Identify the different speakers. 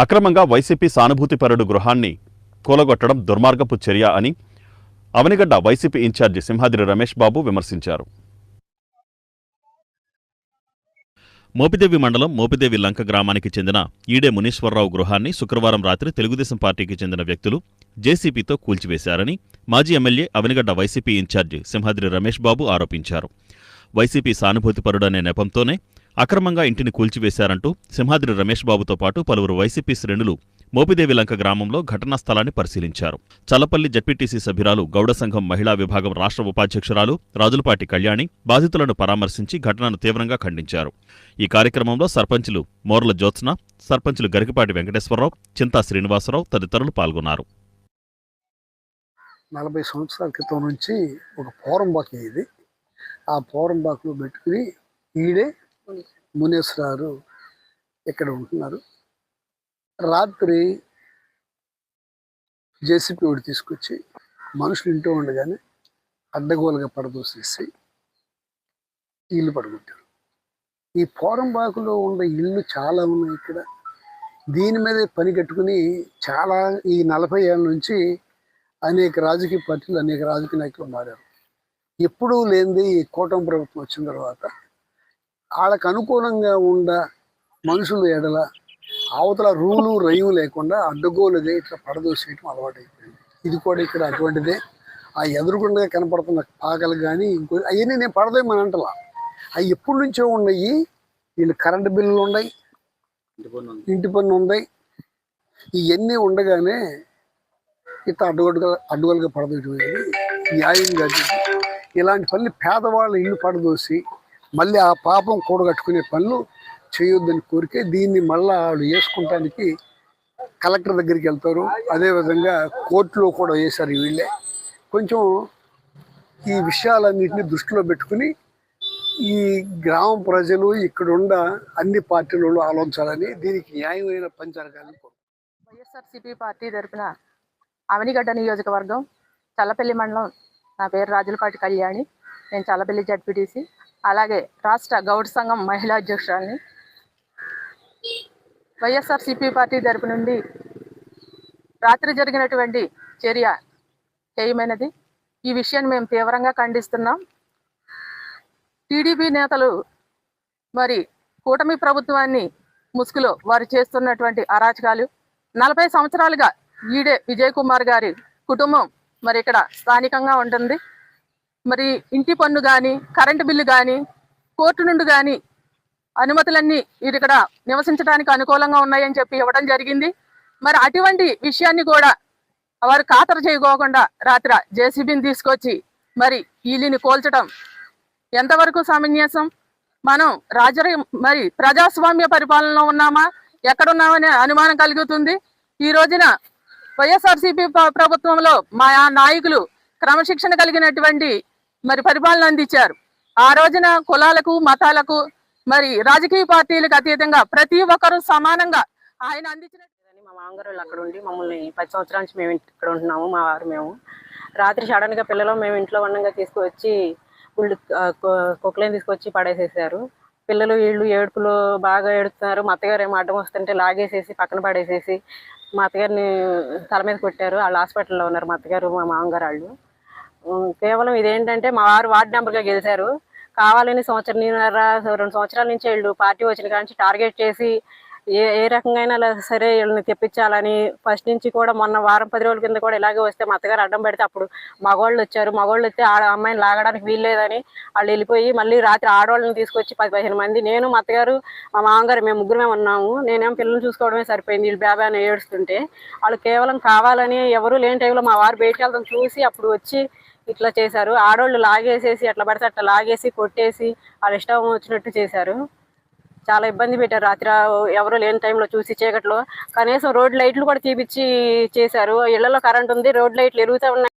Speaker 1: అక్రమంగా వైసీపీ సానుభూతిపరుడు గృహాన్ని కూలగొట్టడం దుర్మార్గపు చర్య అని అవనిగడ్డ వైసీపీ ఇన్ఛార్జి సింహాద్రి రమేష్ బాబు విమర్శించారు. మోపిదేవి మండలం మోపిదేవి లంక గ్రామానికి చెందిన ఈడే మునీశ్వరరావు గృహాన్ని శుక్రవారం రాత్రి తెలుగుదేశం పార్టీకి చెందిన వ్యక్తులు జేసీపీతో కూల్చివేశారని మాజీ ఎమ్మెల్యే అవనిగడ్డ వైసీపీ ఇన్ఛార్జి సింహాద్రి రమేష్ బాబు ఆరోపించారు. వైసీపీ సానుభూతిపరుడనే నెపంతోనే అక్రమంగా ఇంటిని కూల్చివేశారంటూ సింహాద్రి రమేష్ బాబుతో పాటు పలువురు వైసీపీ శ్రేణులు మోపిదేవి లంక గ్రామంలో ఘటనా స్థలాన్ని పరిశీలించారు. చల్లపల్లి జడ్పీటీసీ సభ్యురాలు గౌడ సంఘం మహిళా విభాగం రాష్ట్ర ఉపాధ్యక్షురాలు రాజులపాటి కళ్యాణి బాధితులను పరామర్శించి ఘటనను తీవ్రంగా ఖండించారు. ఈ కార్యక్రమంలో సర్పంచులు మోర్ల జ్యోత్స్న, సర్పంచులు గరికపాటి వెంకటేశ్వరరావు, చింతా శ్రీనివాసరావు తదితరులు పాల్గొన్నారు.
Speaker 2: 40 సంవత్సరాల క్రితం నుంచి ఒక పోరంబాకు ఇది. ఆ పోరంబాకులో పెట్టుకుని ఈడే మునేశ్వరారు ఇక్కడ ఉంటున్నారు. రాత్రి జేసీపీ ఒకటి తీసుకొచ్చి మనుషులు ఇంటూ ఉండగానే అడ్డగోలుగా పడదోసేసి ఇల్లు పడగొట్టారు. ఈ పోరంబాకులో ఉన్న ఇళ్ళు చాలా ఉన్నాయి ఇక్కడ. దీని మీదే పని కట్టుకుని చాలా ఈ 40 ఏళ్ళ నుంచి అనేక రాజకీయ పార్టీలు, అనేక రాజకీయ నాయకులు మారారు. ఎప్పుడూ లేనిది ఈ కూటమి ప్రభుత్వం వచ్చిన తర్వాత వాళ్ళకు అనుకూలంగా ఉన్న మనుషులు ఎడల అవతల రూలు రైవు లేకుండా అడ్డగోలుగా ఇట్లా పడదోసేయటం అలవాటైపోయింది. ఇది కూడా ఇక్కడ అటువంటిదే. ఆ ఎదురుకుండా కనపడుతున్న పాకలు కానీ ఇంకో అవన్నీ నేను పడదేమని అంటలా. అవి ఎప్పటి నుంచో ఉన్నాయి. వీళ్ళు కరెంటు బిల్లులు ఉన్నాయి, ఇంటి పన్ను ఉన్నాయి. ఇవన్నీ ఉండగానే ఇట్లా అడ్డుగోలుగా పడదోయటం అనేది న్యాయం కాదు. ఇలాంటి పనులు పేదవాళ్ళ ఇల్లు పడదోసి మళ్ళీ ఆ పాపం కూడగట్టుకునే పనులు చేయొద్దని కోరికే దీన్ని మళ్ళీ వాళ్ళు వేసుకుంటానికి కలెక్టర్ దగ్గరికి వెళ్తారు. అదేవిధంగా కోర్టులో కూడా వేశారు వీళ్ళే. కొంచెం ఈ విషయాలన్నింటినీ దృష్టిలో పెట్టుకుని ఈ గ్రామ ప్రజలు ఇక్కడున్న అన్ని పార్టీలలో ఆలోచించాలని, దీనికి న్యాయమైన పని జరగాలని కోరుకుంటున్నాను.
Speaker 3: వైఎస్ఆర్సీపీ పార్టీ తరఫున అవనిగడ్డ నియోజకవర్గం చల్లపల్లి మండలం. నా పేరు రాజులపాటి కళ్యాణి. నేను చల్లపల్లి జడ్పీటీసీ, అలాగే రాష్ట్ర గౌడ సంఘం మహిళా అధ్యక్షురాలిని. వైఎస్ఆర్సీపీ పార్టీ తరపు నుండి రాత్రి జరిగినటువంటి చర్య చేయమైనది. ఈ విషయాన్ని మేము తీవ్రంగా ఖండిస్తున్నాం. టీడీపీ నేతలు మరి కూటమి ప్రభుత్వాన్ని ముసుగులో వారు చేస్తున్నటువంటి అరాచకాలు 40 సంవత్సరాలుగా ఈడే విజయ్ కుమార్ గారి కుటుంబం మరి ఇక్కడ స్థానికంగా ఉంటుంది. మరి ఇంటి పన్ను కానీ, కరెంటు బిల్లు కానీ, కోర్టు నుండి కానీ అనుమతులన్నీ వీరు ఇక్కడ నివసించడానికి అనుకూలంగా ఉన్నాయని చెప్పి ఇవ్వడం జరిగింది. మరి అటువంటి విషయాన్ని కూడా వారు ఖాతరు చేయకోకుండా రాత్రి జేసీబీని తీసుకొచ్చి మరి వీళ్ళని కోల్చడం ఎంతవరకు సమంజసం? మనం మరి ప్రజాస్వామ్య పరిపాలనలో ఉన్నామా, ఎక్కడున్నామనే అనుమానం కలుగుతుంది. ఈ రోజున వైఎస్ఆర్సీపీ ప్రభుత్వంలో మా నాయకులు క్రమశిక్షణ కలిగినటువంటి మరి పరిపాలన అందించారు. ఆ రోజున కులాలకు, మతాలకు, మరి రాజకీయ పార్టీలకు అతీతంగా ప్రతి ఒక్కరూ సమానంగా ఆయన అందించిన.
Speaker 4: మా మామగారు అక్కడ ఉండి మమ్మల్ని 10 సంవత్సరాల నుంచి మేము ఇక్కడ ఉంటున్నాము. మా వారు మేము రాత్రి సడన్గా పిల్లలు మేము ఇంట్లో వండంగా తీసుకువచ్చి కుక్కలేని తీసుకొచ్చి పడేసేసారు. పిల్లలు వీళ్ళు ఏడుపులు బాగా ఏడుతున్నారు. మా అత్తగారు ఏమో అడ్డం వస్తుంటే లాగేసేసి పక్కన పడేసేసి మా అత్తగారిని తల మీద కొట్టారు. వాళ్ళు హాస్పిటల్లో ఉన్నారు, మా అత్తగారు మా మామగారు వాళ్ళు. కేవలం ఇదేంటంటే మా వారు వార్డు మెంబర్గా గెలిచారు. కావాలని 2 సంవత్సరాల నుంచి వీళ్ళు పార్టీ వచ్చిన కానీ టార్గెట్ చేసి ఏ రకంగా సరే వీళ్ళని తెప్పించాలని ఫస్ట్ నుంచి కూడా మొన్న వారం 10 రోజుల కింద కూడా ఇలాగే వస్తే మా అత్తగారు అడ్డం పెడితే అప్పుడు మగవాళ్ళు వచ్చారు. మగవాళ్ళు వస్తే అమ్మాయిని లాగడానికి వీల్లేదని వాళ్ళు వెళ్ళిపోయి మళ్ళీ రాత్రి ఆడవాళ్ళని తీసుకొచ్చి 10-15 మంది, నేను మా అత్తగారు మా మామగారు మేము ముగ్గురమే ఉన్నాము. నేనేమో పిల్లలు చూసుకోవడమే సరిపోయింది. వీళ్ళు బేబాని ఏడుస్తుంటే వాళ్ళు కేవలం కావాలని ఎవరు లేని టైంలో మా వారు బయటకు వెళ్తాం చూసి అప్పుడు వచ్చి ఇట్లా చేశారు. ఆడవాళ్ళు లాగేసేసి ఎట్లా పడితే అట్లా లాగేసి కొట్టేసి వాళ్ళ ఇష్టం వచ్చినట్టు చేశారు. చాలా ఇబ్బంది పెట్టారు. రాత్రి ఎవరు లేని టైంలో చూసి చీకట్లో కనీసం రోడ్ లైట్లు కూడా తీపిచ్చి చేశారు. ఇళ్లలో కరెంట్ ఉంది, రోడ్ లైట్లు ఎరుగుతూ ఉన్నాయి.